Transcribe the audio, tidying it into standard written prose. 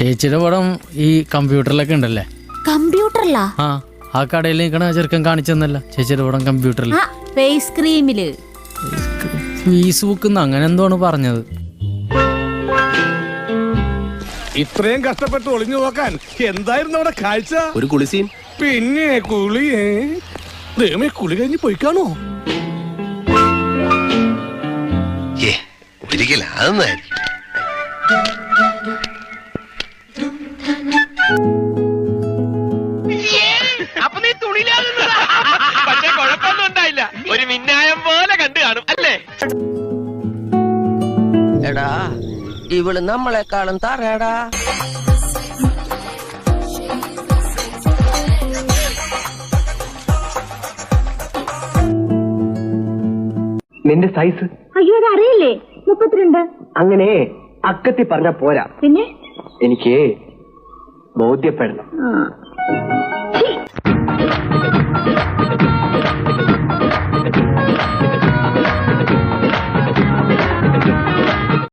ചേച്ചിയുടെ പടം ഈ കമ്പ്യൂട്ടറിലൊക്കെ ഉണ്ടല്ലേ? കമ്പ്യൂട്ടറിലാ? ആ കടയിൽ നിൽക്കണ ചെറുക്കൻ കാണിച്ചെന്നല്ല ചേച്ചിയുടെ പടം കമ്പ്യൂട്ടറിൽ. ഫേസ് ക്രീമില് ഫേസ്ബുക്ക് അങ്ങനെ എന്തോണ് പറഞ്ഞത്. ഇത്രയും കഷ്ടപ്പെട്ട് ഒളിഞ്ഞു നോക്കാൻ എന്തായിരുന്നു അവിടെ കാഴ്ച? ഒരു കുളിസീൻ. പിന്നെ കുളിയേ ദൈവമേ, കുളി കഴിഞ്ഞ് പോയിക്കാണോ? ഒരിക്കലും അതൊന്നായിരിക്കും. അപ്പൊ നീ തുണിയിലാകുന്നതാ. പക്ഷെ കുഴപ്പമൊന്നും ഉണ്ടായില്ല, ഒരു മിന്നായം പോലെ കണ്ടു കാണും അല്ലേ? എടാ ഇവള് നമ്മളെക്കാളും തറയടാ. നിന്റെ സൈസ്? അയ്യോ അത് അറിയില്ലേ, 32. അങ്ങനെ അക്കത്തി പറഞ്ഞ പോരാ, പിന്നെ എനിക്ക് ബോധ്യപ്പെടണം.